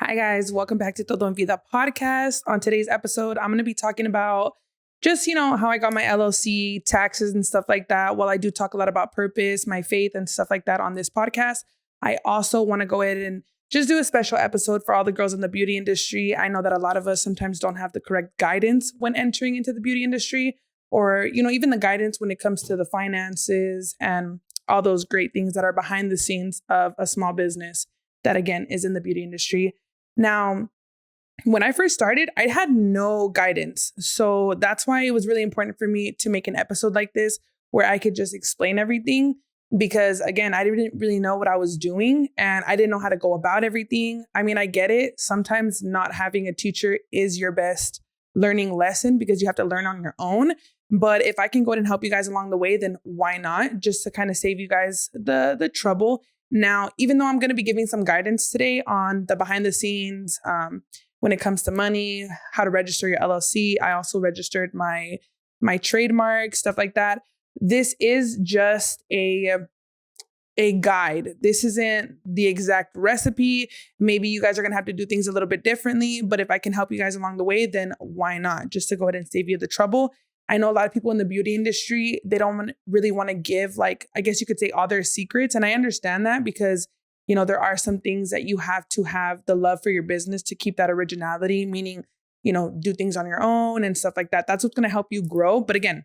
Hi, guys. Welcome back to Todo en Vida podcast. On today's episode, I'm going to be talking about just, how I got my LLC, taxes and stuff like that. While I do talk a lot about purpose, my faith and stuff like that on this podcast, I also want to go ahead and just do a special episode for all the girls in the beauty industry. I know that a lot of us sometimes don't have the correct guidance when entering into the beauty industry or, even the guidance when it comes to the finances and all those great things that are behind the scenes of a small business that, again, is in the beauty industry. Now, when I first started, I had no guidance. So that's why it was really important for me to make an episode like this where I could just explain everything. Because again, I didn't really know what I was doing and I didn't know how to go about everything. I mean, I get it. Sometimes not having a teacher is your best learning lesson because you have to learn on your own. But if I can go ahead and help you guys along the way, then why not? Just to kind of save you guys the trouble. Now, even though I'm going to be giving some guidance today on the behind the scenes, when it comes to money, how to register your LLC, I also registered my trademark, stuff like that. This is just a guide. This isn't the exact recipe. Maybe you guys are going to have to do things a little bit differently, but if I can help you guys along the way, then why not? Just to go ahead and save you the trouble. I know a lot of people in the beauty industry, they don't really want to give, like, I guess you could say all their secrets. And I understand that because, there are some things that you have to have the love for your business to keep that originality, meaning, do things on your own and stuff like that. That's what's going to help you grow. But again,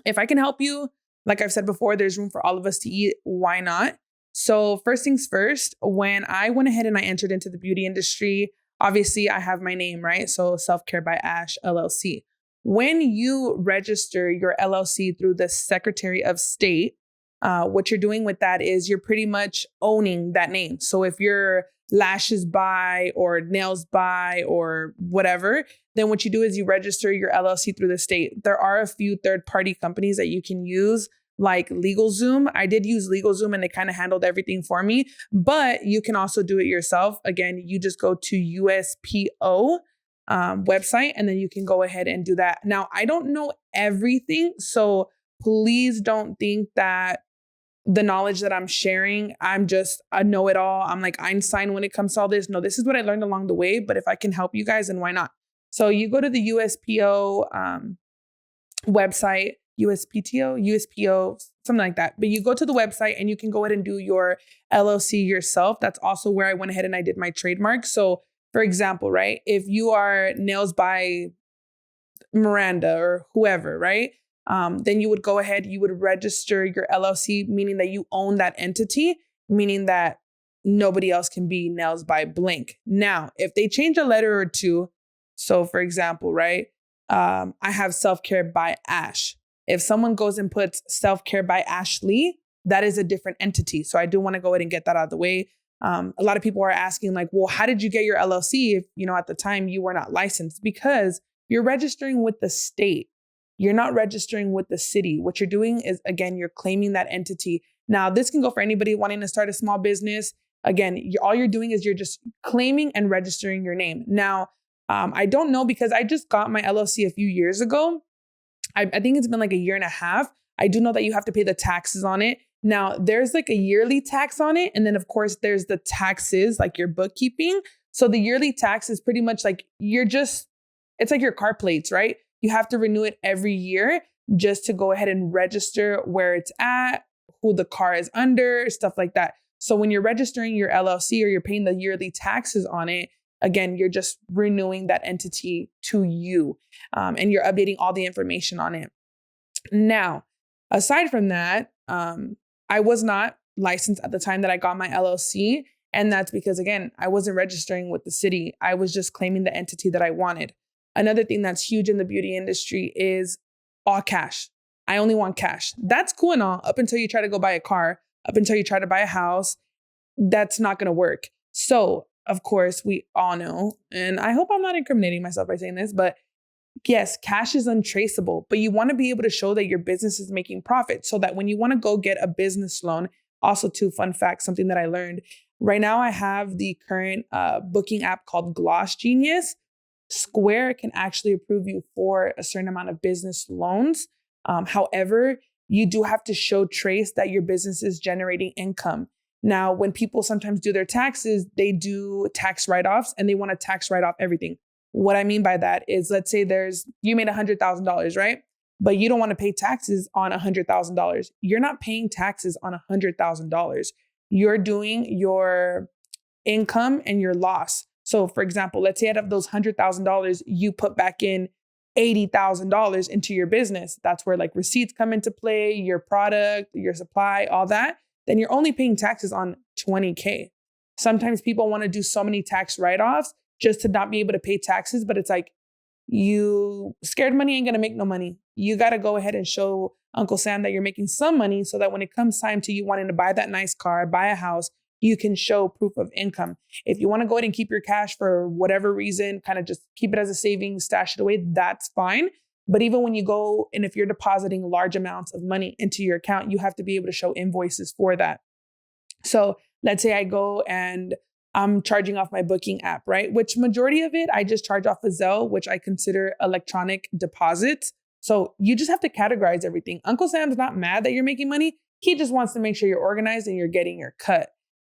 if I can help you, like I've said before, there's room for all of us to eat. Why not? So first things first, when I went ahead and I entered into the beauty industry, obviously I have my name, right? So Self-Care by Ash LLC. When you register your LLC through the Secretary of State, what you're doing with that is you're pretty much owning that name. So if you're lashes by or nails by or whatever, then what you do is you register your LLC through the state. There are a few third-party companies that you can use, like LegalZoom. I did use LegalZoom and they kind of handled everything for me, but you can also do it yourself. Again, you just go to USPO website and then you can go ahead and do that. Now, I don't know everything, so please don't think that the knowledge that I'm sharing, I'm just a know-it-all. I'm like Einstein when it comes to all this. No, this is what I learned along the way, but if I can help you guys, then why not? So you go to the USPO website, USPO, something like that. But you go to the website and you can go ahead and do your LLC yourself. That's also where I went ahead and I did my trademark. So for example, right, if you are Nails by Miranda or whoever, right, then you would go ahead, you would register your LLC, meaning that you own that entity, meaning that nobody else can be Nails by blank. Now, if they change a letter or two, so for example, right, I have Self-Care by Ash. If someone goes and puts Self-Care by Ashley, that is a different entity. So I do want to go ahead and get that out of the way. A lot of people are asking like, well, how did you get your LLC if, at the time you were not licensed? Because you're registering with the state. You're not registering with the city. What you're doing is, again, you're claiming that entity. Now, this can go for anybody wanting to start a small business. Again, all you're doing is you're just claiming and registering your name. Now, I don't know because I just got my LLC a few years ago. I think it's been like a year and a half. I do know that you have to pay the taxes on it. Now, there's like a yearly tax on it. And then, of course, there's the taxes, like your bookkeeping. So the yearly tax is pretty much like it's like your car plates, right? You have to renew it every year just to go ahead and register where it's at, who the car is under, stuff like that. So when you're registering your LLC or you're paying the yearly taxes on it, again, you're just renewing that entity to you and you're updating all the information on it. Now, aside from that, I was not licensed at the time that I got my LLC. And that's because, again, I wasn't registering with the city. I was just claiming the entity that I wanted. Another thing that's huge in the beauty industry is all cash. I only want cash. That's cool and all up until you try to go buy a car, up until you try to buy a house. That's not going to work. So, of course, we all know, and I hope I'm not incriminating myself by saying this, but yes, cash is untraceable, but you want to be able to show that your business is making profit so that when you want to go get a business loan, also too, fun fact, something that I learned. Right now, I have the current booking app called Gloss Genius. Square can actually approve you for a certain amount of business loans. However, you do have to show trace that your business is generating income. Now, when people sometimes do their taxes, they do tax write-offs and they want to tax write off everything. What I mean by that is, let's say you made $100,000, right? But you don't want to pay taxes on $100,000. You're not paying taxes on $100,000. You're doing your income and your loss. So for example, let's say out of those $100,000, you put back in $80,000 into your business. That's where like receipts come into play, your product, your supply, all that. Then you're only paying taxes on $20K. Sometimes people want to do so many tax write-offs just to not be able to pay taxes. But it's like, you scared money ain't going to make no money. You got to go ahead and show Uncle Sam that you're making some money so that when it comes time to you wanting to buy that nice car, buy a house, you can show proof of income. If you want to go ahead and keep your cash for whatever reason, kind of just keep it as a savings, stash it away, that's fine. But even when you go and if you're depositing large amounts of money into your account, you have to be able to show invoices for that. So let's say I go and I'm charging off my booking app, right? Which majority of it, I just charge off of Zelle, which I consider electronic deposits. So you just have to categorize everything. Uncle Sam's not mad that you're making money. He just wants to make sure you're organized and you're getting your cut.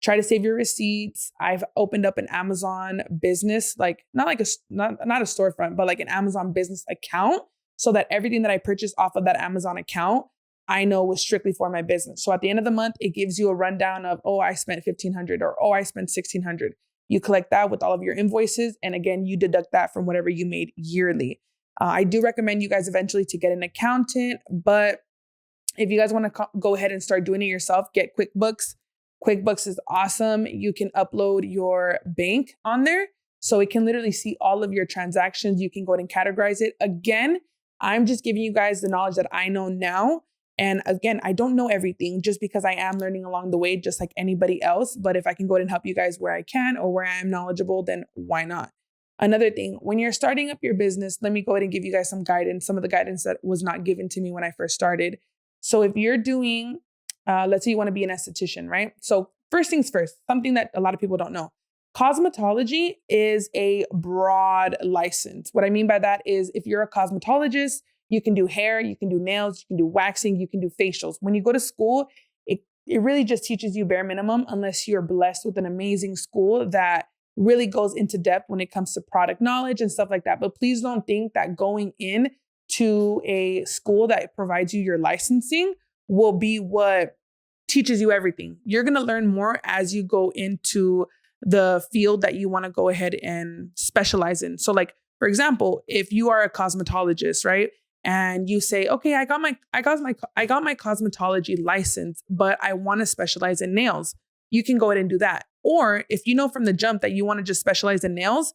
Try to save your receipts. I've opened up an Amazon business, like not a storefront, but like an Amazon business account so that everything that I purchase off of that Amazon account, I know was strictly for my business. So at the end of the month, it gives you a rundown of, oh, I spent $1,500 or, oh, I spent $1,600. You collect that with all of your invoices. And again, you deduct that from whatever you made yearly. I do recommend you guys eventually to get an accountant, but if you guys want to go ahead and start doing it yourself, get QuickBooks. QuickBooks is awesome. You can upload your bank on there. So it can literally see all of your transactions. You can go ahead and categorize it. Again, I'm just giving you guys the knowledge that I know now. And again, I don't know everything just because I am learning along the way, just like anybody else. But if I can go ahead and help you guys where I can or where I am knowledgeable, then why not? Another thing, when you're starting up your business, let me go ahead and give you guys some guidance, some of the guidance that was not given to me when I first started. So if you're doing, let's say you want to be an esthetician, right? So first things first, something that a lot of people don't know. Cosmetology is a broad license. What I mean by that is if you're a cosmetologist, you can do hair, you can do nails, you can do waxing, you can do facials. When you go to school, it really just teaches you bare minimum unless you're blessed with an amazing school that really goes into depth when it comes to product knowledge and stuff like that. But please don't think that going in to a school that provides you your licensing will be what teaches you everything. You're going to learn more as you go into the field that you want to go ahead and specialize in. So like, for example, if you are a cosmetologist, right? And you say, okay, I got my cosmetology license, but I want to specialize in nails. You can go ahead and do that. Or if you know from the jump that you want to just specialize in nails,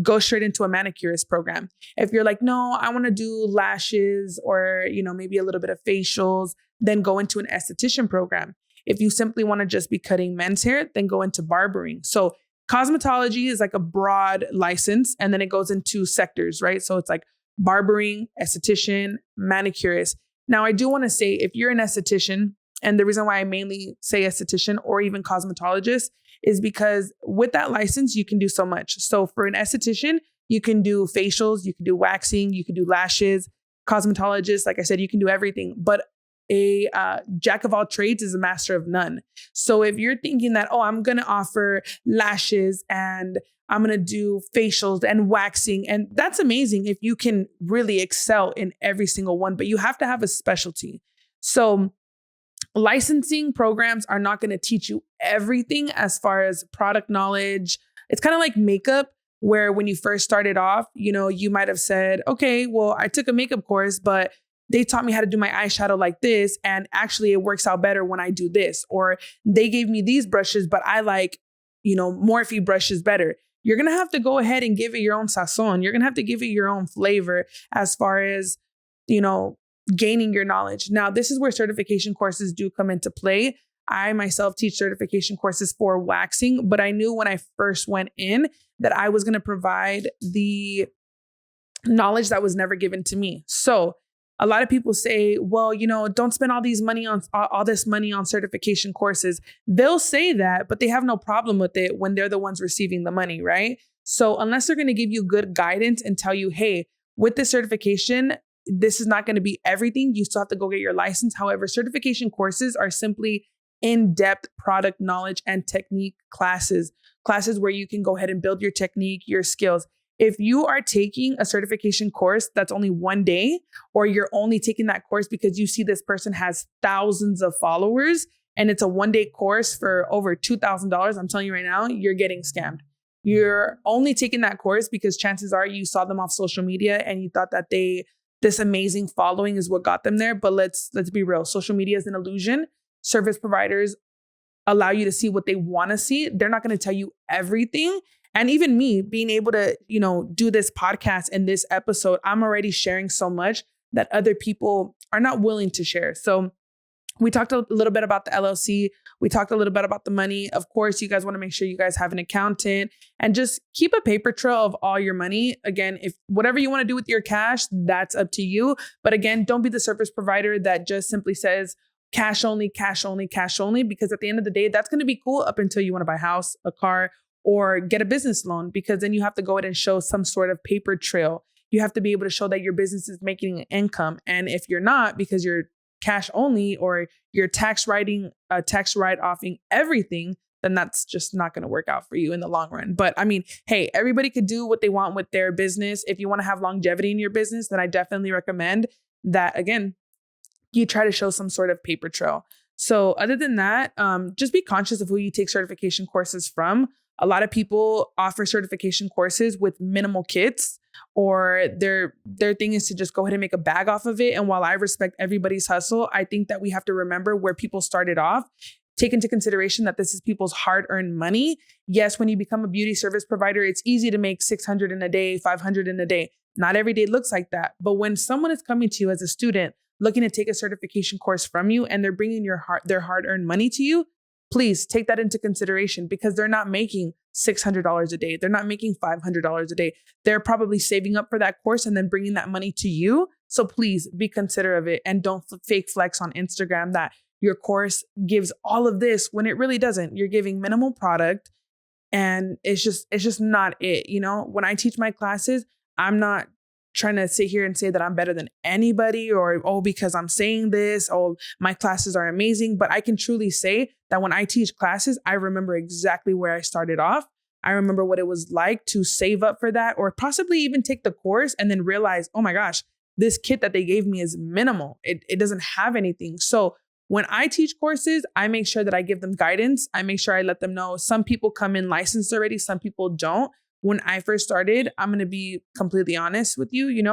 go straight into a manicurist program. If you're like, no, I want to do lashes or, maybe a little bit of facials, then go into an esthetician program. If you simply want to just be cutting men's hair, then go into barbering. So cosmetology is like a broad license, and then it goes into sectors, right? So it's like barbering, esthetician, manicurist. Now, I do want to say if you're an esthetician, and the reason why I mainly say esthetician or even cosmetologist is because with that license, you can do so much. So for an esthetician, you can do facials, you can do waxing, you can do lashes. Cosmetologist, like I said, you can do everything. But a jack of all trades is a master of none. So if you're thinking that, oh, I'm going to offer lashes and I'm going to do facials and waxing, and that's amazing if you can really excel in every single one, but you have to have a specialty. So licensing programs are not going to teach you everything as far as product knowledge. It's kind of like makeup, where when you first started off, you might have said, okay, well, I took a makeup course, but they taught me how to do my eyeshadow like this. And actually it works out better when I do this. Or they gave me these brushes, but I like, Morphe brushes better. You're going to have to go ahead and give it your own sazon. You're going to have to give it your own flavor as far as, gaining your knowledge. Now, this is where certification courses do come into play. I myself teach certification courses for waxing, but I knew when I first went in that I was going to provide the knowledge that was never given to me. So a lot of people say, well, don't spend all this money on certification courses. They'll say that, but they have no problem with it when they're the ones receiving the money, right? So unless they're going to give you good guidance and tell you, hey, with this certification, this is not going to be everything. You still have to go get your license. However, certification courses are simply in-depth product knowledge and technique classes where you can go ahead and build your technique, your skills. If you are taking a certification course that's only 1 day, or you're only taking that course because you see this person has thousands of followers and it's a 1-day course for over $2,000, I'm telling you right now, you're getting scammed. You're only taking that course because chances are you saw them off social media and you thought that this amazing following is what got them there. But let's be real. Social media is an illusion. Service providers allow you to see what they want to see. They're not going to tell you everything. And even me being able to, do this podcast and this episode, I'm already sharing so much that other people are not willing to share. So we talked a little bit about the LLC. We talked a little bit about the money. Of course, you guys want to make sure you guys have an accountant and just keep a paper trail of all your money. Again, if whatever you want to do with your cash, that's up to you. But again, don't be the service provider that just simply says cash only, cash only, cash only, because at the end of the day, that's going to be cool up until you want to buy a house, a car, or get a business loan, because then you have to go ahead and show some sort of paper trail. You have to be able to show that your business is making an income. And if you're not, because you're cash only or you're tax write-offing everything, then that's just not going to work out for you in the long run. But I mean, hey, everybody could do what they want with their business. If you want to have longevity in your business, then I definitely recommend that, again, you try to show some sort of paper trail. So other than that, just be conscious of who you take certification courses from. A lot of people offer certification courses with minimal kits, or their thing is to just go ahead and make a bag off of it. And while I respect everybody's hustle, I think that we have to remember where people started off. Take into consideration that this is people's hard-earned money. Yes, when you become a beauty service provider, it's easy to make $600 in a day, $500 in a day. Not every day looks like that. But when someone is coming to you as a student looking to take a certification course from you and they're bringing their hard-earned money to you, please take that into consideration, because they're not making $600 a day. They're not making $500 a day. They're probably saving up for that course and then bringing that money to you. So please be considerate of it, and don't fake flex on Instagram that your course gives all of this when it really doesn't. You're giving minimal product, and it's just not it. When I teach my classes, I'm not trying to sit here and say that I'm better than anybody, or, because I'm saying this, my classes are amazing. But I can truly say that when I teach classes, I remember exactly where I started off. I remember what it was like to save up for that, or possibly even take the course and then realize, oh my gosh, this kit that they gave me is minimal. It doesn't have anything. So when I teach courses, I make sure that I give them guidance. I make sure I let them know some people come in licensed already, some people don't. When I first started, I'm going to be completely honest with you.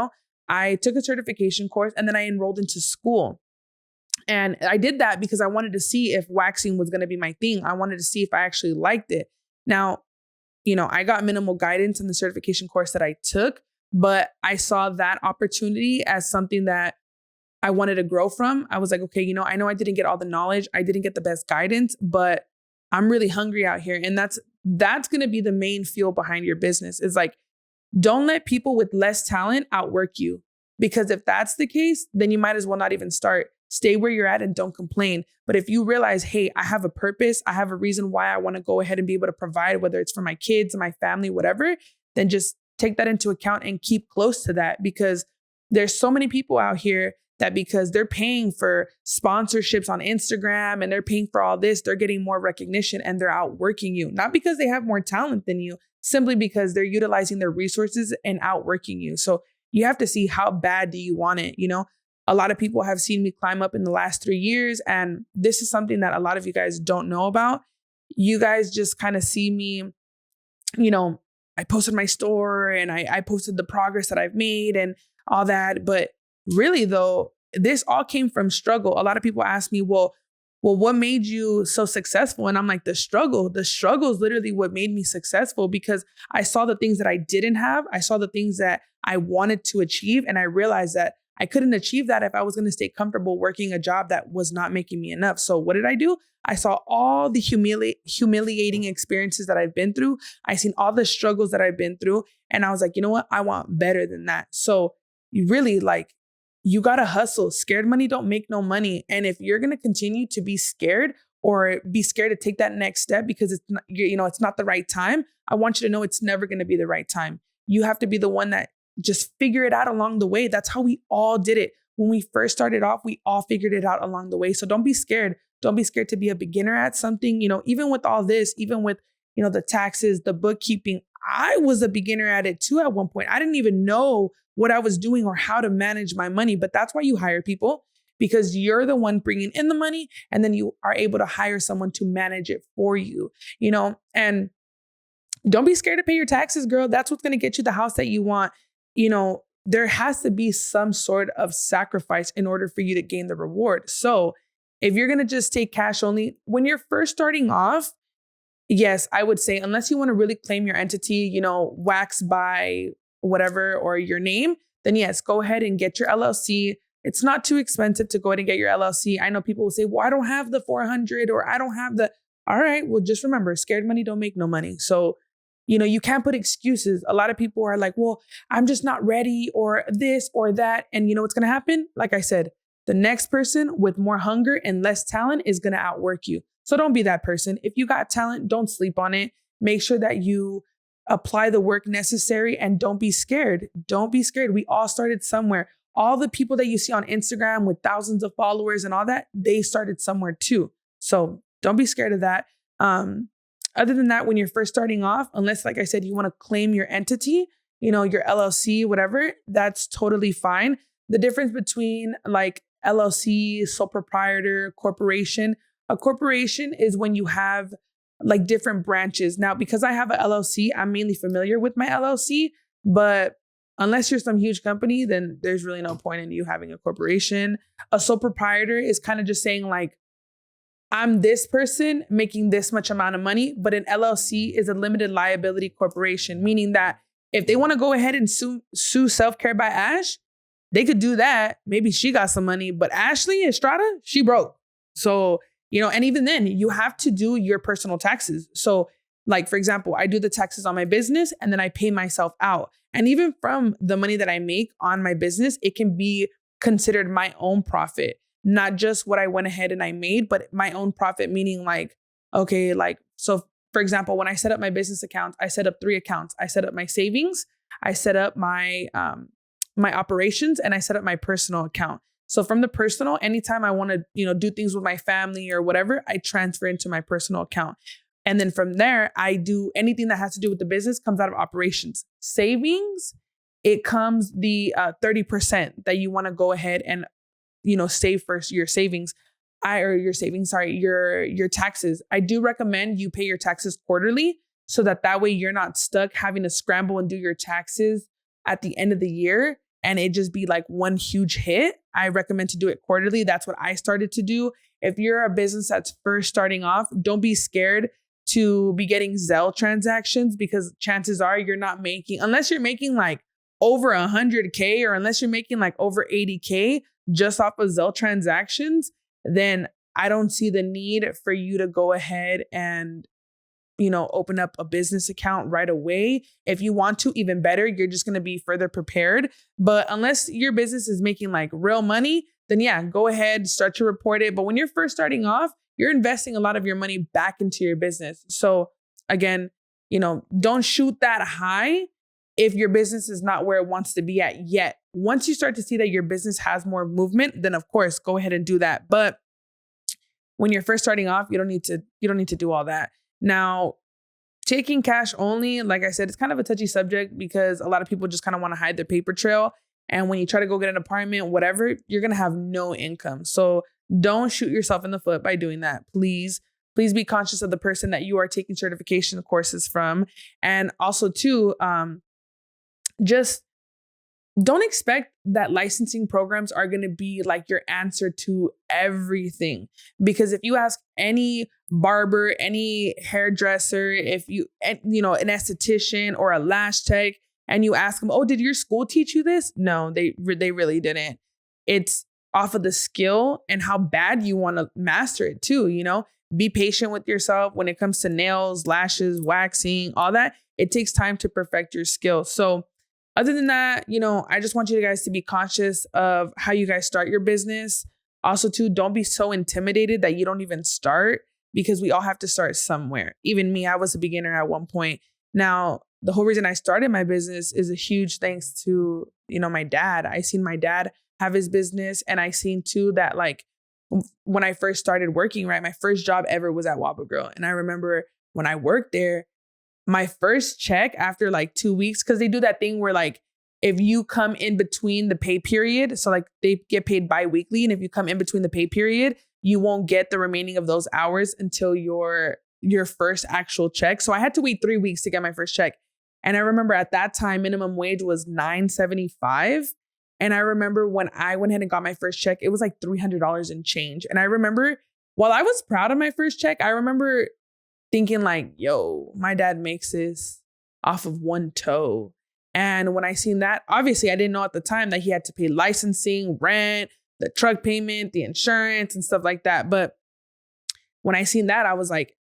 I took a certification course and then I enrolled into school. And I did that because I wanted to see if waxing was going to be my thing. I wanted to see if I actually liked it. Now, I got minimal guidance in the certification course that I took, but I saw that opportunity as something that I wanted to grow from. I was like, okay, I know I didn't get all the knowledge. I didn't get the best guidance, but I'm really hungry out here. And that's going to be the main fuel behind your business. Is like, don't let people with less talent outwork you. Because if that's the case, then you might as well not even start. Stay where you're at and don't complain. But if you realize, hey, I have a purpose, I have a reason why I want to go ahead and be able to provide, whether it's for my kids, my family, whatever, then just take that into account and keep close to that. Because there's so many people out here that because they're paying for sponsorships on Instagram and they're paying for all this, they're getting more recognition and they're outworking you. Not because they have more talent than you, simply because they're utilizing their resources and outworking you. So you have to see, how bad do you want it? A lot of people have seen me climb up in the last 3 years. And this is something that a lot of you guys don't know about. You guys just kind of see me, I posted my store and I posted the progress that I've made and all that. But really, though, this all came from struggle. A lot of people ask me, well, what made you so successful? And I'm like, the struggle is literally what made me successful, because I saw the things that I didn't have. I saw the things that I wanted to achieve. And I realized that I couldn't achieve that if I was going to stay comfortable working a job that was not making me enough. So what did I do? I saw all the humiliating experiences that I've been through. I seen all the struggles that I've been through. And I was like, you know what? I want better than that. So you really you got to hustle. Scared money don't make no money. And if you're going to continue to be scared or be scared to take that next step because it's not, it's not the right time, I want you to know it's never going to be the right time. You have to be the one that just figure it out along the way. That's how we all did it. When we first started off, we all figured it out along the way. So don't be scared. Don't be scared to be a beginner at something. Even with all this, even with, the taxes, the bookkeeping, I was a beginner at it too at one point. I didn't even know what I was doing or how to manage my money, but that's why you hire people, because you're the one bringing in the money, and then you are able to hire someone to manage it for you, and don't be scared to pay your taxes, girl. That's what's going to get you the house that you want. There has to be some sort of sacrifice in order for you to gain the reward. So if you're going to just take cash only when you're first starting off, yes, I would say, unless you want to really claim your entity, wax by whatever or your name, then yes, go ahead and get your LLC. It's not too expensive to go ahead and get your LLC. I know people will say, well, I don't have the 400 or I don't have the, all right, well, just remember, scared money don't make no money. So, you can't put excuses. A lot of people are like, well, I'm just not ready or this or that. And you know what's going to happen? Like I said, the next person with more hunger and less talent is going to outwork you. So don't be that person. If you got talent, don't sleep on it. Make sure that you apply the work necessary and don't be scared. Don't be scared. We all started somewhere. All the people that you see on Instagram with thousands of followers and all that, they started somewhere too. So don't be scared of that. Other than that, when you're first starting off, unless, like I said, you want to claim your entity, your LLC, whatever, that's totally fine. The difference between like LLC, sole proprietor, corporation, a corporation is when you have like different branches. Now, because I have an LLC, I'm mainly familiar with my LLC, but unless you're some huge company, then there's really no point in you having a corporation. A sole proprietor is kind of just saying like, I'm this person making this much amount of money, but an LLC is a limited liability corporation, meaning that if they want to go ahead and sue Self-Care by Ash, they could do that. Maybe she got some money, but Ashley Estrada, she broke. So, and even then you have to do your personal taxes. So like, for example, I do the taxes on my business and then I pay myself out. And even from the money that I make on my business, it can be considered my own profit. Not just what I went ahead and I made, but my own profit, meaning like, okay, like, so for example, when I set up my business account, I set up 3 accounts. I set up my savings, I set up my operations, and I set up my personal account. So from the personal, anytime I want to, do things with my family or whatever, I transfer into my personal account. And then from there, I do anything that has to do with the business comes out of operations. Savings, it comes the 30% that you want to go ahead and save for your savings, your taxes. I do recommend you pay your taxes quarterly so that way you're not stuck having to scramble and do your taxes at the end of the year and it just be like one huge hit. I recommend to do it quarterly. That's what I started to do. If you're a business that's first starting off, don't be scared to be getting Zelle transactions, because chances are you're not making, unless you're making like over 100K or unless you're making like over 80K just off of Zelle transactions, then I don't see the need for you to go ahead and, open up a business account right away. If you want to, even better, you're just going to be further prepared. But unless your business is making like real money, then yeah, go ahead, start to report it. But when you're first starting off, you're investing a lot of your money back into your business. So again, don't shoot that high if your business is not where it wants to be at yet. Once you start to see that your business has more movement, then of course, go ahead and do that. But when you're first starting off, you don't need to do all that. Now, taking cash only, like I said, it's kind of a touchy subject because a lot of people just kind of want to hide their paper trail. And when you try to go get an apartment, whatever, you're going to have no income. So don't shoot yourself in the foot by doing that. Please be conscious of the person that you are taking certification courses from. And also too, just don't expect that licensing programs are going to be like your answer to everything. Because if you ask any barber, any hairdresser, if you, an esthetician or a lash tech, and you ask them, oh, did your school teach you this? No, they really didn't. It's off of the skill and how bad you want to master it too. Be patient with yourself when it comes to nails, lashes, waxing, all that. It takes time to perfect your skill. So other than that, I just want you guys to be conscious of how you guys start your business. Also too, don't be so intimidated that you don't even start, because we all have to start somewhere. Even me, I was a beginner at one point. Now, the whole reason I started my business is a huge thanks to, my dad. I seen my dad have his business, and I seen too that like when I first started working, right? My first job ever was at Wabba Girl. And I remember when I worked there, my first check after like 2 weeks, because they do that thing where like, if you come in between the pay period, so like they get paid bi-weekly, and if you come in between the pay period, you won't get the remaining of those hours until your first actual check. So I had to wait 3 weeks to get my first check. And I remember at that time, minimum wage was $9.75. And I remember when I went ahead and got my first check, it was like $300 in change. And I remember while I was proud of my first check, I remember thinking like, yo, my dad makes this off of one toe. And when I seen that, obviously I didn't know at the time that he had to pay licensing, rent, the truck payment, the insurance and stuff like that. But when I seen that, I was like,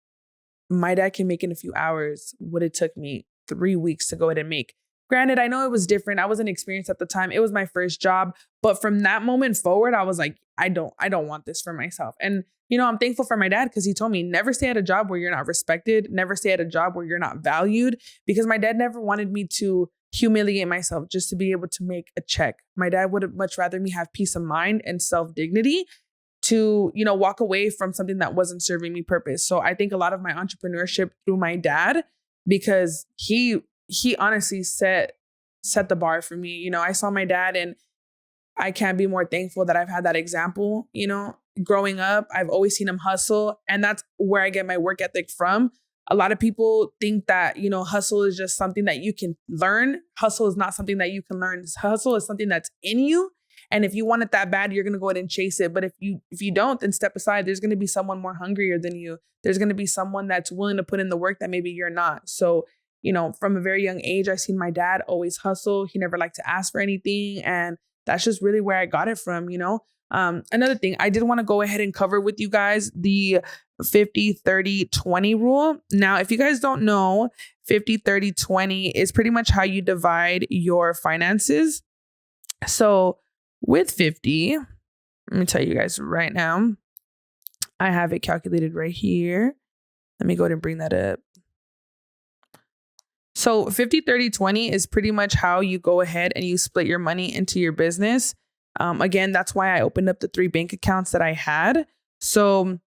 my dad can make in a few hours what it took me 3 weeks to go ahead and make. Granted, I know it was different. I wasn't experienced at the time. It was my first job. But from that moment forward, I was like, I don't want this for myself. And, you know, I'm thankful for my dad because he told me never stay at a job where you're not respected. Never stay at a job where you're not valued, because my dad never wanted me to humiliate myself just to be able to make a check. My dad would have much rather me have peace of mind and self-dignity to, you know, walk away from something that wasn't serving me purpose. So I think a lot of my entrepreneurship through my dad, because he honestly set the bar for me. You know, I saw my dad and I can't be more thankful that I've had that example. You know, growing up, I've always seen him hustle, and that's where I get my work ethic from. A lot of people think that, you know, hustle is just something that you can learn. Hustle is not something that you can learn. Hustle is something that's in you. And if you want it that bad, you're going to go ahead and chase it. But if you don't, then step aside. There's going to be someone more hungrier than you. There's going to be someone that's willing to put in the work that maybe you're not. So, you know, from a very young age, I've seen my dad always hustle. He never liked to ask for anything. And that's just really where I got it from, you know. Another thing, I did want to go ahead and cover with you guys the 50-30-20 rule. Now, if you guys don't know, 50-30-20 is pretty much how you divide your finances. So with 50, let me tell you guys right now, I have it calculated right here. Let me go ahead and bring that up. So 50-30-20 is pretty much how you go ahead and you split your money into your business. Again, that's why I opened up the 3 bank accounts that I had. So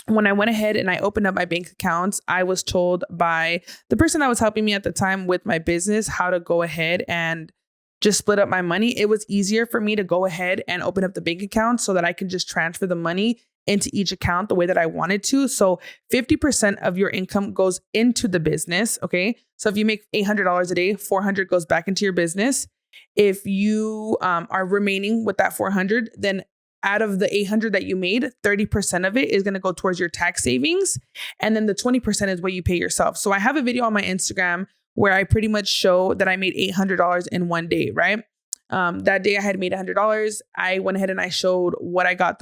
when I went ahead and I opened up my bank accounts, I was told by the person that was helping me at the time with my business how to go ahead and just split up my money. It was easier for me to go ahead and open up the bank account so that I could just transfer the money into each account the way that I wanted to. So 50% of your income goes into the business. Okay. So if you make $800 a day, $400 goes back into your business. If you are remaining with that $400, then out of the $800 that you made, 30% of it is going to go towards your tax savings. And then the 20% is what you pay yourself. So I have a video on my Instagram where I pretty much show that I made $800 in one day, right? That day I had made $100. I went ahead and I showed what I got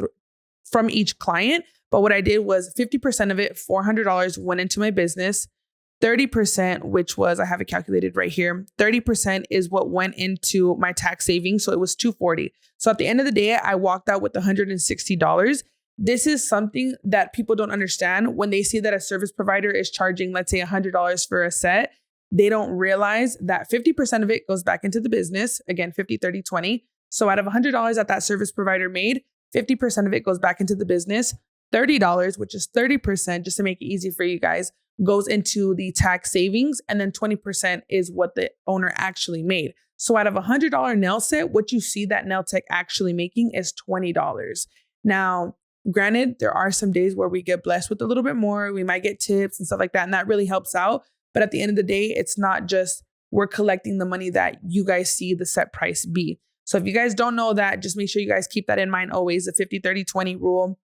from each client. But what I did was 50% of it, $400 went into my business. 30%, which was, I have it calculated right here. 30% is what went into my tax savings. So it was $240. So at the end of the day, I walked out with $160. This is something that people don't understand when they see that a service provider is charging, let's say $100 for a set. They don't realize that 50% of it goes back into the business. Again, 50-30-20. So out of $100 that service provider made, 50% of it goes back into the business. $30, which is 30%, just to make it easy for you guys, goes into the tax savings. And then 20% is what the owner actually made. So out of $100 nail set, what you see that nail tech actually making is $20. Now, granted, there are some days where we get blessed with a little bit more. We might get tips and stuff like that. And that really helps out. But at the end of the day, it's not just we're collecting the money that you guys see the set price be. So if you guys don't know that, just make sure you guys keep that in mind always, the 50-30-20 rule.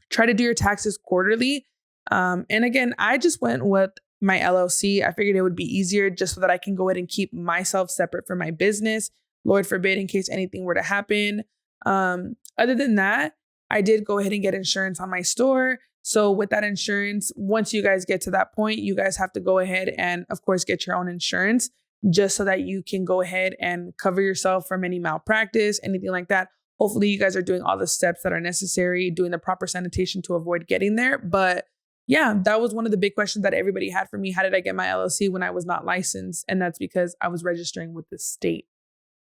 Try to do your taxes quarterly. And again, I just went with my LLC. I figured it would be easier just so that I can go ahead and keep myself separate from my business. Lord forbid, in case anything were to happen. Other than that, I did go ahead and get insurance on my store. So with that insurance, once you guys get to that point, you guys have to go ahead and, of course, get your own insurance just so that you can go ahead and cover yourself from any malpractice, anything like that. Hopefully you guys are doing all the steps that are necessary, doing the proper sanitation to avoid getting there. But yeah, that was one of the big questions that everybody had for me. How did I get my LLC when I was not licensed? And that's because I was registering with the state.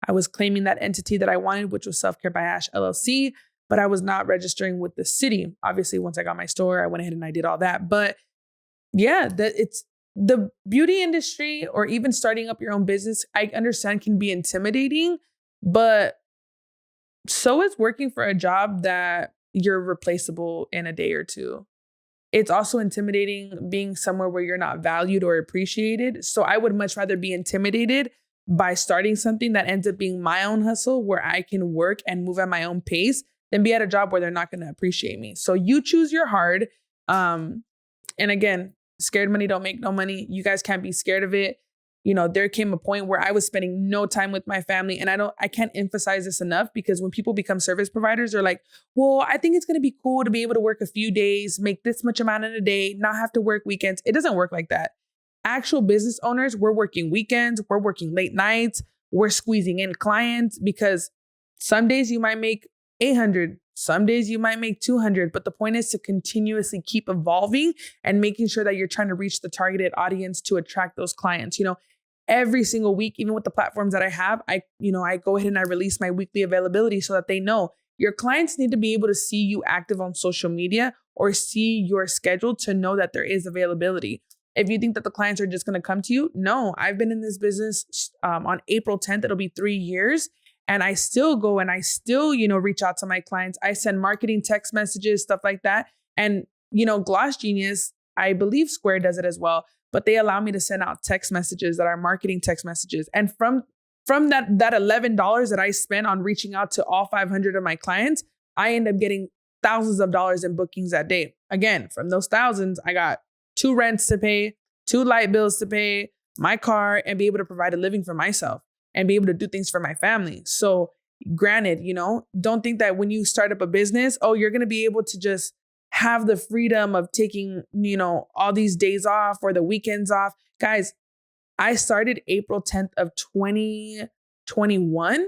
I was claiming that entity that I wanted, which was Self Care by Ash LLC. but I was not registering with the city. Obviously, once I got my store, I went ahead and I did all that. But yeah, that it's the beauty industry or even starting up your own business, I understand can be intimidating, but so is working for a job that you're replaceable in a day or two. It's also intimidating being somewhere where you're not valued or appreciated. So I would much rather be intimidated by starting something that ends up being my own hustle where I can work and move at my own pace than be at a job where they're not going to appreciate me. So you choose your hard. And again, scared money don't make no money. You guys can't be scared of it. You know, there came a point where I was spending no time with my family. And I can't emphasize this enough, because when people become service providers, they're like, well, I think it's going to be cool to be able to work a few days, make this much amount in a day, not have to work weekends. It doesn't work like that. Actual business owners, we're working weekends, we're working late nights, we're squeezing in clients, because some days you might make 800, some days you might make 200, but the point is to continuously keep evolving and making sure that you're trying to reach the targeted audience to attract those clients. You know, every single week, even with the platforms that I have, I go ahead and I release my weekly availability so that they know your clients need to be able to see you active on social media or see your schedule to know that there is availability. If you think that the clients are just going to come to you, no, I've been in this business on April 10th, it'll be 3 years. And I still go and I still, reach out to my clients. I send marketing text messages, stuff like that. And, Gloss Genius, I believe Square does it as well, but they allow me to send out text messages that are marketing text messages. And from that $11 that I spent on reaching out to all 500 of my clients, I end up getting thousands of dollars in bookings that day. Again, from those thousands, I got 2 rents to pay, 2 light bills to pay, my car, and be able to provide a living for myself and be able to do things for my family. So granted, don't think that when you start up a business, you're going to be able to just have the freedom of taking, all these days off or the weekends off. Guys, I started April 10th of 2021.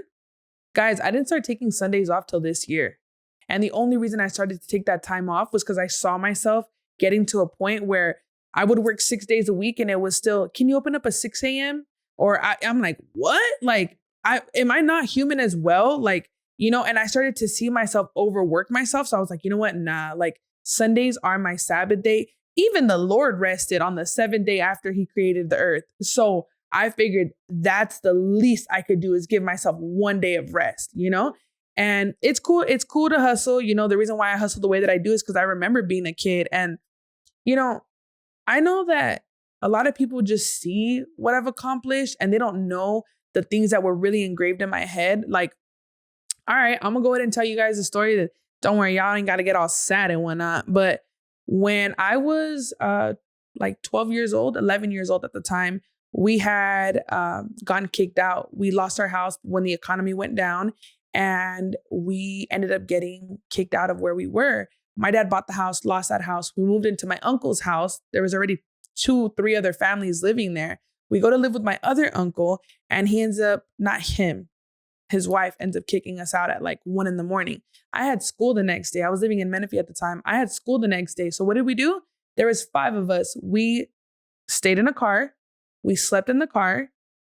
Guys, I didn't start taking Sundays off till this year. And the only reason I started to take that time off was because I saw myself getting to a point where I would work 6 days a week and it was still, can you open up at 6 a.m.? Or I'm like, what? Like, am I not human as well? Like, and I started to see myself overwork myself. So I was like, you know what? Nah, like Sundays are my Sabbath day. Even the Lord rested on the 7th day after he created the earth. So I figured that's the least I could do is give myself 1 day of rest, and it's cool. It's cool to hustle. The reason why I hustle the way that I do is because I remember being a kid and, I know that a lot of people just see what I've accomplished and they don't know the things that were really engraved in my head. Like, all right, I'm gonna go ahead and tell you guys a story that don't worry, y'all ain't got to get all sad and whatnot. But when I was like 12 years old, 11 years old at the time, we had gotten kicked out. We lost our house when the economy went down and we ended up getting kicked out of where we were. My dad bought the house, lost that house. We moved into my uncle's house. There was already 2-3 other families living there. We go to live with my other uncle and he ends up, not him, his wife ends up kicking us out at like 1 a.m. I had school the next day. I was living in Menifee at the time. I had school the next day. So what did we do? There was 5 of us. We stayed in a car. We slept in the car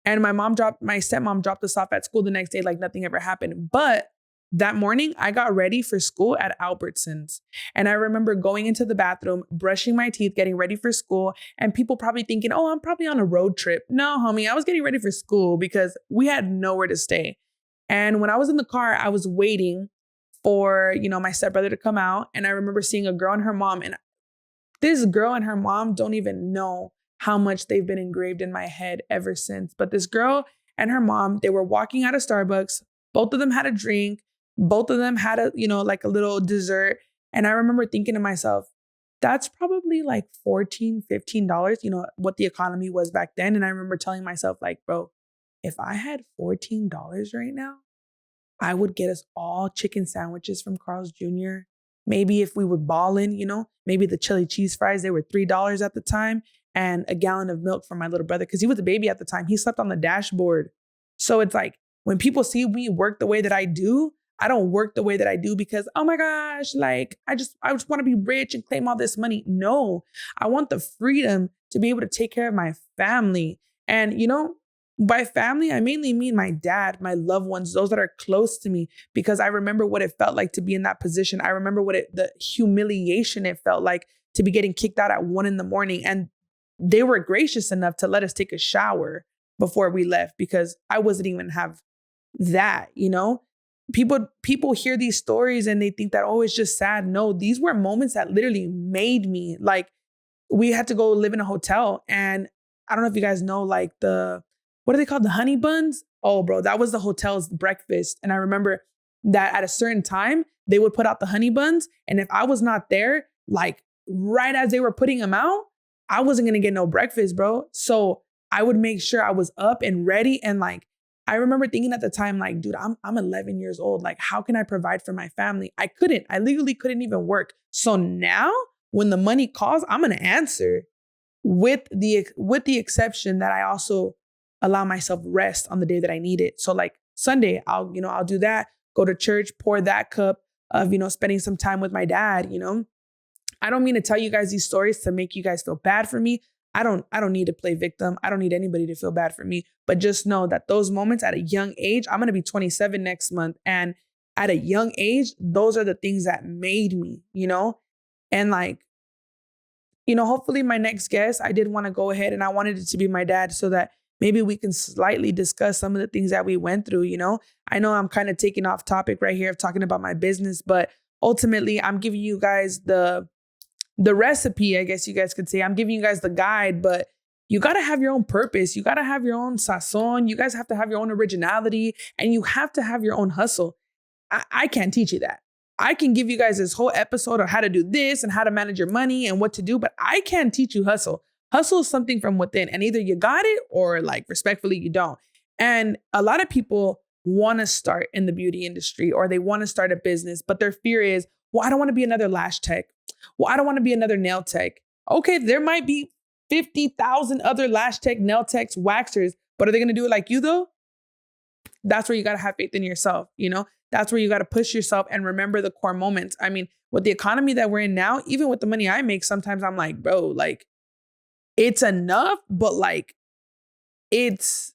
and my stepmom dropped us off at school the next day like nothing ever happened. But that morning, I got ready for school at Albertsons. And I remember going into the bathroom, brushing my teeth, getting ready for school, and people probably thinking, oh, I'm probably on a road trip. No, homie, I was getting ready for school because we had nowhere to stay. And when I was in the car, I was waiting for, my stepbrother to come out. And I remember seeing a girl and her mom. And this girl and her mom don't even know how much they've been engraved in my head ever since. But this girl and her mom, they were walking out of Starbucks. Both of them had a drink. Both of them had like a little dessert. And I remember thinking to myself, that's probably like $14, $15, what the economy was back then. And I remember telling myself like, bro, if I had $14 right now, I would get us all chicken sandwiches from Carl's Jr. Maybe if we would ball in, maybe the chili cheese fries, they were $3 at the time, and a gallon of milk for my little brother. Cause he was a baby at the time. He slept on the dashboard. So it's like, when people see me work the way that I do, I don't work the way that I do because, oh my gosh, like I just want to be rich and claim all this money. No, I want the freedom to be able to take care of my family. And, By family, I mainly mean my dad, my loved ones, those that are close to me, because I remember what it felt like to be in that position. I remember the humiliation it felt like to be getting kicked out at 1 a.m. And they were gracious enough to let us take a shower before we left because I wasn't even have that, People hear these stories and they think that, oh, it's just sad. No, these were moments that literally made me like, we had to go live in a hotel. And I don't know if you guys know, like what are they called? The honey buns? Oh, bro, that was the hotel's breakfast. And I remember that at a certain time, they would put out the honey buns. And if I was not there, like right as they were putting them out, I wasn't going to get no breakfast, bro. So I would make sure I was up and ready. And like, I remember thinking at the time, like, dude, I'm 11 years old. Like, how can I provide for my family? I legally couldn't even work. So now when the money calls, I'm going to answer with the exception that I also allow myself rest on the day that I need it. So like Sunday, I'll do that, go to church, pour that cup of, spending some time with my dad, I don't mean to tell you guys these stories to make you guys feel bad for me. I don't need to play victim. I don't need anybody to feel bad for me, but just know that those moments at a young age, I'm going to be 27 next month. And at a young age, those are the things that made me, and like, hopefully my next guest, I did want to go ahead and I wanted it to be my dad so that maybe we can slightly discuss some of the things that we went through, I know I'm kind of taking off topic right here of talking about my business, but ultimately I'm giving you guys the recipe, I guess you guys could say. I'm giving you guys the guide, but you got to have your own purpose. You got to have your own sazon. You guys have to have your own originality and you have to have your own hustle. I can't teach you that. I can give you guys this whole episode of how to do this and how to manage your money and what to do, but I can't teach you hustle. Hustle is something from within, and either you got it or like respectfully, you don't. And a lot of people want to start in the beauty industry or they want to start a business, but their fear is, well, I don't want to be another lash tech. Well, I don't want to be another nail tech. Okay, there might be 50,000 other lash tech, nail techs, waxers, but are they going to do it like you though? That's where you got to have faith in yourself, That's where you got to push yourself and remember the core moments. I mean, with the economy that we're in now, even with the money I make, sometimes I'm like, bro, like it's enough, but like it's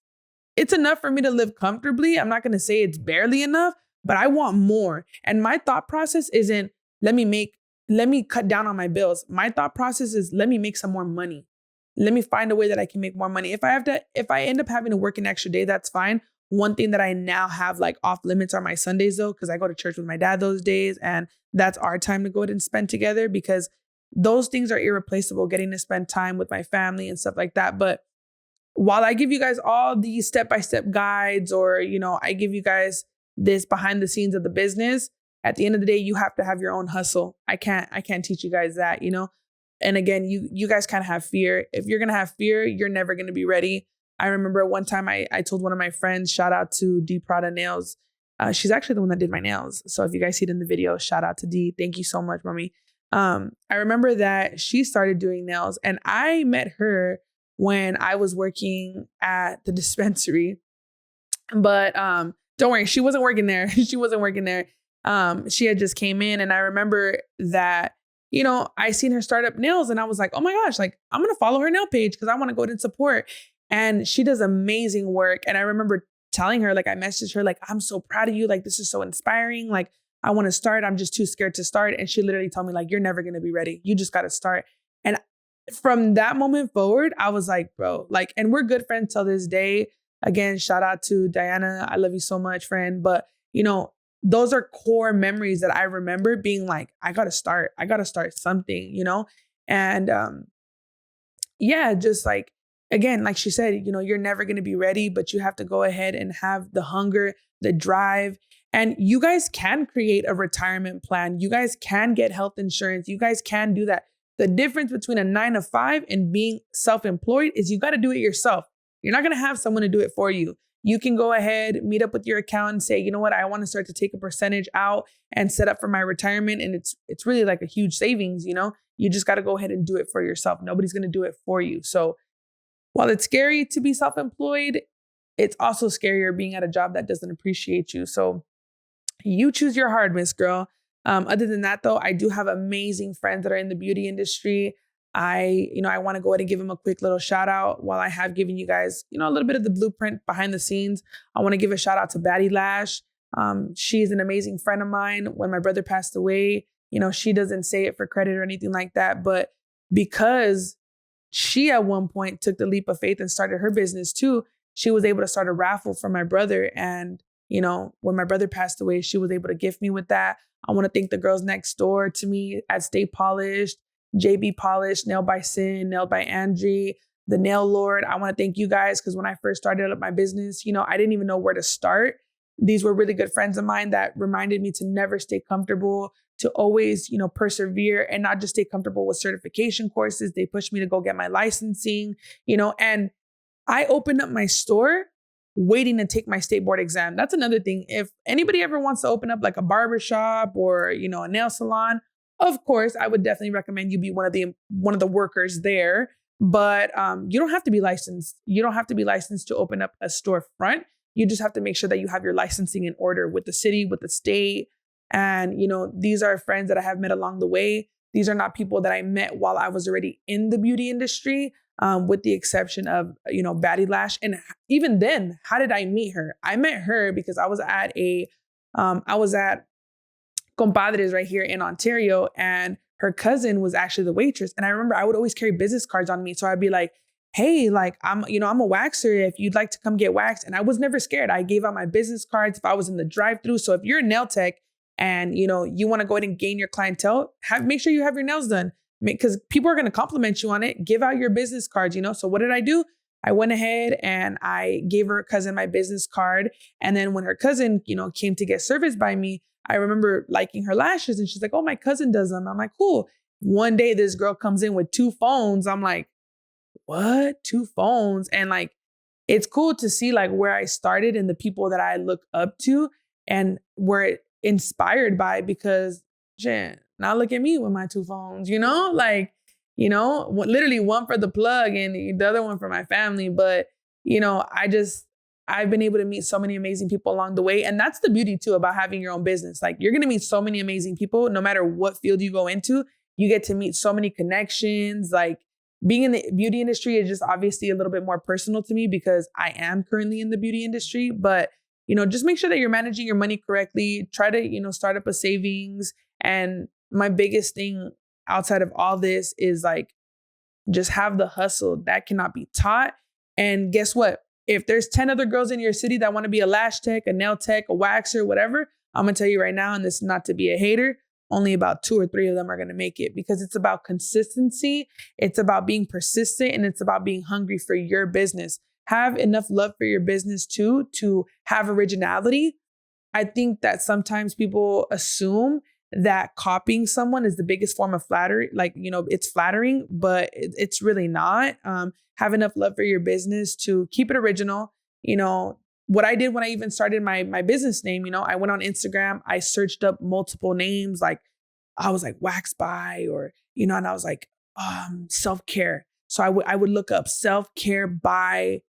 enough for me to live comfortably. I'm not going to say it's barely enough, but I want more. And my thought process isn't let me cut down on my bills. My thought process is let me make some more money. Let me find a way that I can make more money. If I end up having to work an extra day, that's fine. One thing that I now have like off limits are my Sundays though, because I go to church with my dad those days and that's our time to go ahead and spend together because those things are irreplaceable, getting to spend time with my family and stuff like that. But while I give you guys all these step-by-step guides or, I give you guys this behind the scenes of the business, at the end of the day, you have to have your own hustle. I can't teach you guys that, And again, you guys kind of have fear. If you're going to have fear, you're never going to be ready. I remember one time I told one of my friends, shout out to D Prada Nails. She's actually the one that did my nails. So if you guys see it in the video, shout out to D. Thank you so much, mommy. I remember that she started doing nails and I met her when I was working at the dispensary. But don't worry, she wasn't working there. She wasn't working there. She had just came in and I remember that, I seen her start up nails and I was like, oh my gosh, like I'm going to follow her nail page because I want to go ahead and support. And she does amazing work. And I remember telling her, like, I messaged her, like, I'm so proud of you. Like, this is so inspiring. Like, I want to start. I'm just too scared to start. And she literally told me, like, you're never going to be ready. You just got to start. And from that moment forward, I was like, bro, like, and we're good friends till this day. Again, shout out to Diana. I love you so much, friend. But, those are core memories that I remember being like, I got to start. I got to start something, And yeah, just like, again, like she said, you're never going to be ready, but you have to go ahead and have the hunger, the drive. And you guys can create a retirement plan. You guys can get health insurance. You guys can do that. The difference between a 9-to-5 and being self-employed is you got to do it yourself. You're not going to have someone to do it for you. You can go ahead, meet up with your accountant and say, you know what, I want to start to take a percentage out and set up for my retirement. And it's really like a huge savings, You just got to go ahead and do it for yourself. Nobody's going to do it for you. So while it's scary to be self-employed, it's also scarier being at a job that doesn't appreciate you. So you choose your hard, Miss Girl. Other than that, though, I do have amazing friends that are in the beauty industry. I want to go ahead and give him a quick little shout out while I have given you guys, a little bit of the blueprint behind the scenes. I want to give a shout out to Batty Lash. She's an amazing friend of mine. When my brother passed away, she doesn't say it for credit or anything like that, but because she at one point took the leap of faith and started her business too, she was able to start a raffle for my brother. And, when my brother passed away, she was able to gift me with that. I want to thank the girls next door to me at Stay Polished, JB Polish, Nailed by Sin, Nailed by Angie, The Nail Lord. I want to thank you guys because when I first started up my business, I didn't even know where to start. These were really good friends of mine that reminded me to never stay comfortable, to always, persevere and not just stay comfortable with certification courses. They pushed me to go get my licensing, and I opened up my store waiting to take my state board exam. That's another thing. If anybody ever wants to open up like a barber shop or, a nail salon, of course, I would definitely recommend you be one of the workers there. But you don't have to be licensed. You don't have to be licensed to open up a storefront. You just have to make sure that you have your licensing in order with the city, with the state. And, these are friends that I have met along the way. These are not people that I met while I was already in the beauty industry, with the exception of, Batty Lash. And even then, how did I meet her? I met her because I was at Compadres right here in Ontario, and her cousin was actually the waitress. And I remember I would always carry business cards on me. So I'd be like, hey, like I'm a waxer. If you'd like to come get waxed. And I was never scared. I gave out my business cards if I was in the drive-through. So if you're a nail tech and, you want to go ahead and gain your clientele, make sure you have your nails done because people are going to compliment you on it. Give out your business cards, So what did I do? I went ahead and I gave her cousin my business card. And then when her cousin, came to get serviced by me, I remember liking her lashes and she's like, oh, my cousin does them. I'm like, cool. One day this girl comes in with 2 phones. I'm like, what? 2 phones? And like, it's cool to see like where I started and the people that I look up to and were inspired by, because now look at me with my 2 phones, literally one for the plug and the other one for my family. But, I've been able to meet so many amazing people along the way. And that's the beauty too about having your own business. Like you're going to meet so many amazing people, no matter what field you go into. You get to meet so many connections. Like being in the beauty industry is just obviously a little bit more personal to me because I am currently in the beauty industry. But, just make sure that you're managing your money correctly. Try to, start up a savings. And my biggest thing outside of all this is like, just have the hustle that cannot be taught. And guess what? If there's 10 other girls in your city that want to be a lash tech, a nail tech, a waxer, whatever, I'm going to tell you right now, and this is not to be a hater, only about 2 or 3 of them are going to make it because it's about consistency. It's about being persistent and it's about being hungry for your business. Have enough love for your business too, to have originality. I think that sometimes people assume that copying someone is the biggest form of flattery. Like, it's flattering, but it's really not. Have enough love for your business to keep it original. What I did when I even started my business name, I went on Instagram, I searched up multiple names. Like I was like Wax By or, and I was like, self-care. So I would look up self-care by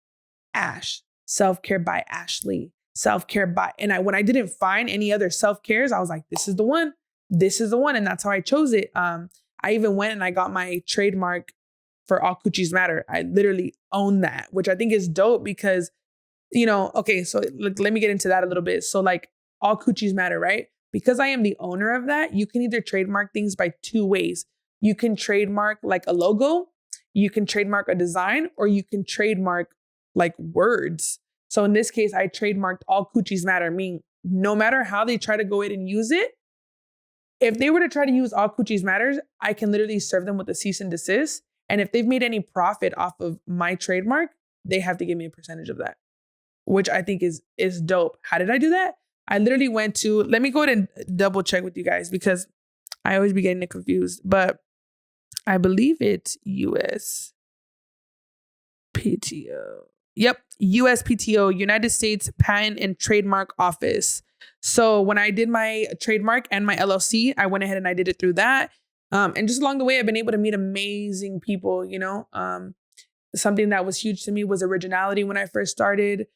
Ash, self-care by Ashley, self-care by, and when I didn't find any other self-cares, I was like, this is the one. This is the one. And that's how I chose it. I even went and I got my trademark for All Coochies Matter. I literally own that, which I think is dope because, okay, so let me get into that a little bit. So like All Coochies Matter, right? Because I am the owner of that, you can either trademark things by 2 ways. You can trademark like a logo, you can trademark a design, or you can trademark like words. So in this case, I trademarked All Coochies Matter, meaning no matter how they try to go in and use it, if they were to try to use All Coochies Matters, I can literally serve them with a cease and desist. And if they've made any profit off of my trademark, they have to give me a percentage of that, which I think is dope. How did I do that? I literally went to, let me go ahead and double check with you guys because I always be getting it confused, but I believe it's USPTO. Yep, USPTO, United States Patent and Trademark Office. So when I did my trademark and my LLC, I went ahead and I did it through that. And just along the way, I've been able to meet amazing people, something that was huge to me was originality when I first started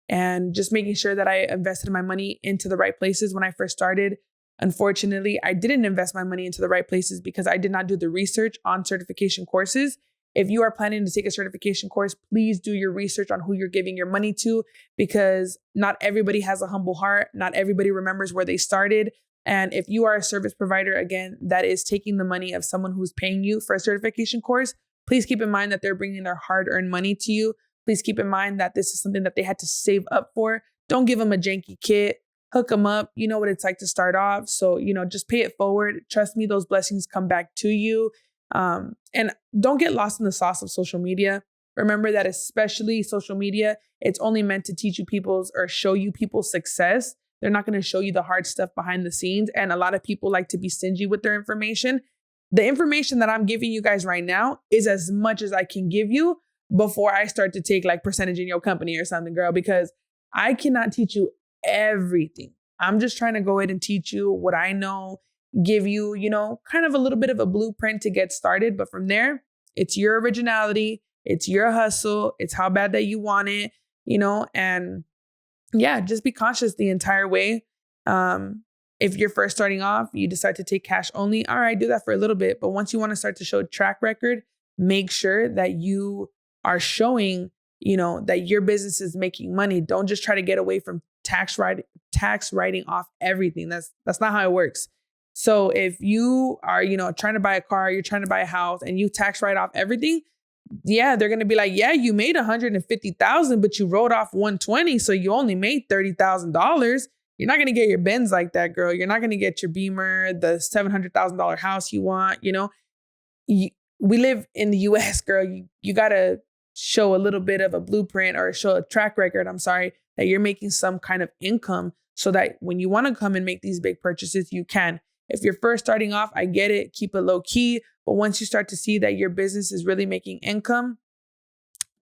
and just making sure that I invested my money into the right places when I first started. Unfortunately, I didn't invest my money into the right places because I did not do the research on certification courses. If you are planning to take a certification course, please do your research on who you're giving your money to, because not everybody has a humble heart. Not everybody remembers where they started. And if you are a service provider, again, that is taking the money of someone who's paying you for a certification course, please keep in mind that they're bringing their hard-earned money to you. Please keep in mind that this is something that they had to save up for. Don't give them a janky kit. Hook them up. You know what it's like to start off. So, just pay it forward. Trust me, those blessings come back to you. And don't get lost in the sauce of social media. Remember that especially social media, it's only meant to teach you people's or show you people's success. They're not going to show you the hard stuff behind the scenes. And a lot of people like to be stingy with their information. The information that I'm giving you guys right now is as much as I can give you before I start to take like percentage in your company or something, girl, because I cannot teach you everything. I'm just trying to go ahead and teach you what I know, give you, kind of a little bit of a blueprint to get started. But from there, it's your originality. It's your hustle. It's how bad that you want it, and yeah, just be conscious the entire way. If you're first starting off, you decide to take cash only. All right, do that for a little bit. But once you want to start to show track record, make sure that you are showing, that your business is making money. Don't just try to get away from tax writing off everything. That's not how it works. So if you are, trying to buy a car, you're trying to buy a house and you tax write off everything, yeah, they're going to be like, yeah, you made $150,000, but you wrote off 120. So you only made $30,000. You're not going to get your Benz like that, girl. You're not going to get your Beamer, the $700,000 house you want. We live in the US, girl. You got to show a little bit of a blueprint or show a track record. That you're making some kind of income so that when you want to come and make these big purchases, you can. If you're first starting off, I get it. Keep it low key. But once you start to see that your business is really making income,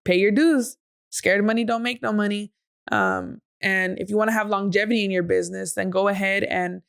pay your dues. Scared money don't make no money. And if you want to have longevity in your business, then go ahead and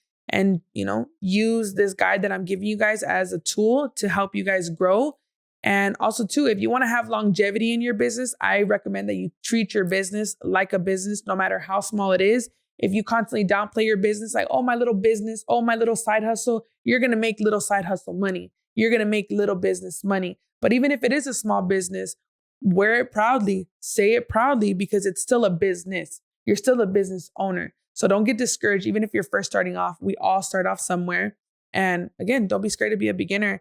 use this guide that I'm giving you guys as a tool to help you guys grow. And also too, if you want to have longevity in your business, I recommend that you treat your business like a business, no matter how small it is. If you constantly downplay your business, like, oh, my little business, oh, my little side hustle, you're going to make little side hustle money. You're going to make little business money. But even if it is a small business, wear it proudly, say it proudly, because it's still a business. You're still a business owner. So don't get discouraged. Even if you're first starting off, we all start off somewhere. And again, don't be scared to be a beginner.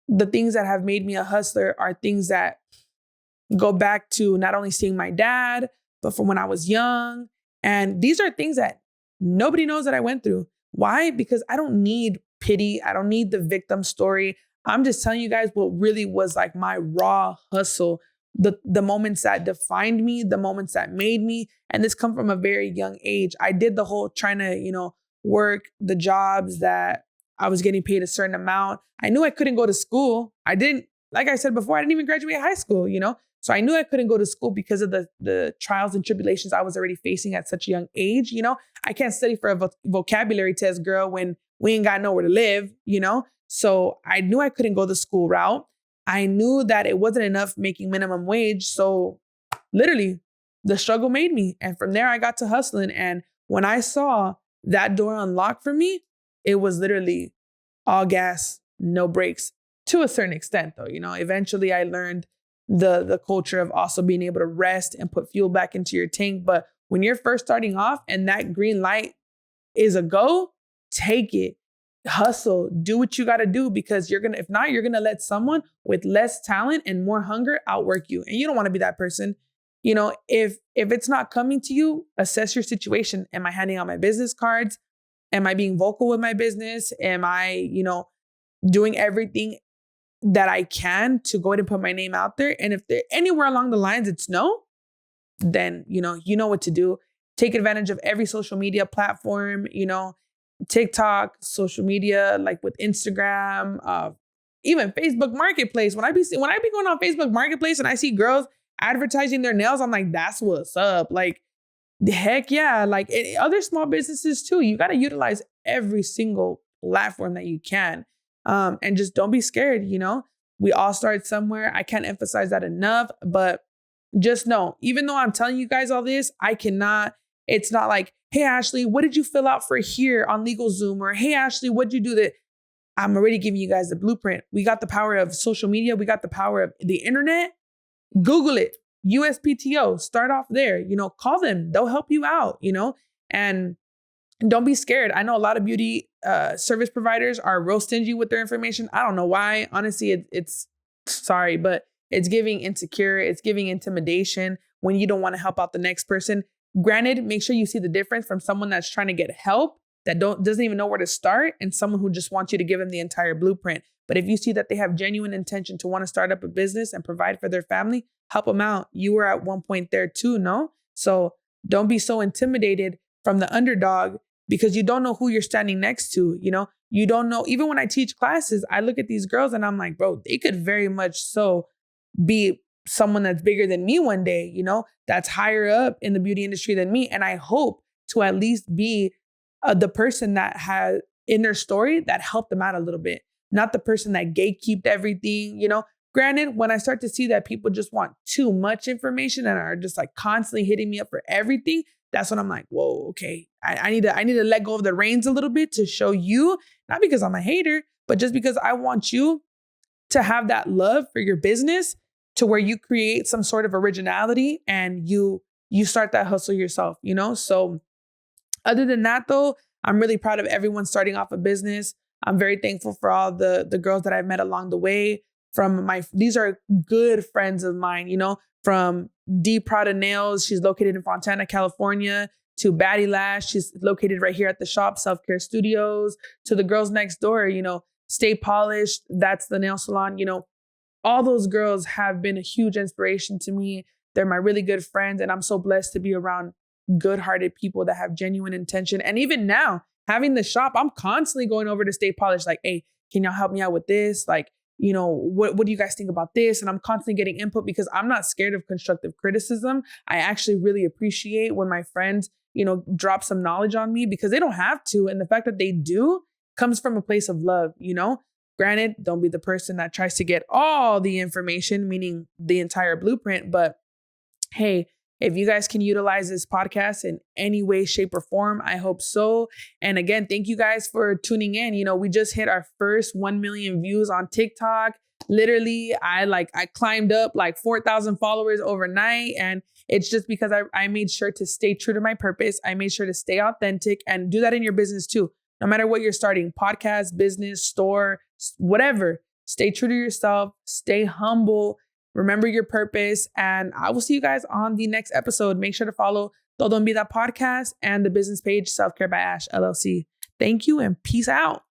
The things that have made me a hustler are things that go back to not only seeing my dad, but from when I was young. And these are things that nobody knows that I went through. Why? Because I don't need pity. I don't need the victim story. I'm just telling you guys what really was like my raw hustle, the moments that defined me, the moments that made me. And this come from a very young age. I did the whole trying to, work the jobs that I was getting paid a certain amount. I knew I couldn't go to school. Like I said before, I didn't even graduate high school, So I knew I couldn't go to school because of the trials and tribulations I was already facing at such a young age. I can't study for a vocabulary test, girl, when we ain't got nowhere to live, So I knew I couldn't go the school route. I knew that it wasn't enough making minimum wage. So literally the struggle made me. And from there I got to hustling. And when I saw that door unlocked for me, it was literally all gas, no brakes, to a certain extent though. Eventually I learned the culture of also being able to rest and put fuel back into your tank. But when you're first starting off and that green light is a go, take it, hustle, do what you got to do, because if not, you're going to let someone with less talent and more hunger outwork you. And you don't want to be that person. If it's not coming to you, assess your situation. Am I handing out my business cards? Am I being vocal with my business? Am I, doing everything that I can to go ahead and put my name out there? And if they're anywhere along the lines, it's no, then, you know what to do. Take advantage of every social media platform, TikTok, social media, like with Instagram, even Facebook Marketplace. When I be going on Facebook Marketplace and I see girls advertising their nails, I'm like, that's what's up. Like, the heck yeah. Like other small businesses too. You got to utilize every single platform that you can. And just don't be scared. We all start somewhere. I can't emphasize that enough, but just know, even though I'm telling you guys all this, I cannot It's not like, hey, Ashley, what did you fill out for here on LegalZoom? Or hey, Ashley, what did you do that? I'm already giving you guys the blueprint. We got the power of social media. We got the power of the internet. Google it. USPTO. Start off there. Call them. They'll help you out, and don't be scared. I know a lot of beauty service providers are real stingy with their information. I don't know why. Honestly, it's sorry, but it's giving insecure. It's giving intimidation when you don't want to help out the next person. Granted, make sure you see the difference from someone that's trying to get help that doesn't even know where to start and someone who just wants you to give them the entire blueprint. But if you see that they have genuine intention to want to start up a business and provide for their family, help them out. You were at one point there too, no? So don't be so intimidated from the underdog because you don't know who you're standing next to. You don't know. Even when I teach classes, I look at these girls and I'm like, bro, they could very much so be someone that's bigger than me one day, that's higher up in the beauty industry than me. And I hope to at least be the person that had in their story that helped them out a little bit, not the person that gatekeeped everything. Granted, when I start to see that people just want too much information and are just like constantly hitting me up for everything, that's when I'm like, whoa, okay, I need to let go of the reins a little bit to show you, not because I'm a hater, but just because I want you to have that love for your business to where you create some sort of originality and you start that hustle yourself, So other than that, though, I'm really proud of everyone starting off a business. I'm very thankful for all the girls that I've met along the way. These are good friends of mine, from D Prada Nails. She's located in Fontana, California, to Batty Lash. She's located right here at the shop, Self Care Studios, to the girls next door, Stay Polished. That's the nail salon, all those girls have been a huge inspiration to me. They're my really good friends. And I'm so blessed to be around good-hearted people that have genuine intention. And even now, having the shop, I'm constantly going over to Stay Polished, like, hey, can y'all help me out with this? Like, what do you guys think about this? And I'm constantly getting input because I'm not scared of constructive criticism. I actually really appreciate when my friends, drop some knowledge on me because they don't have to. And the fact that they do comes from a place of love, Granted, don't be the person that tries to get all the information, meaning the entire blueprint. But hey, if you guys can utilize this podcast in any way, shape, or form, I hope so. And again, thank you guys for tuning in. We just hit our first 1 million views on TikTok. Literally, I climbed up like 4,000 followers overnight. And it's just because I made sure to stay true to my purpose. I made sure to stay authentic and do that in your business too. No matter what you're starting, podcast, business, store, whatever, stay true to yourself, stay humble, remember your purpose, and I will see you guys on the next episode. Make sure to follow Todo en Vida podcast and the business page, Self Care by Ash LLC. Thank you and peace out.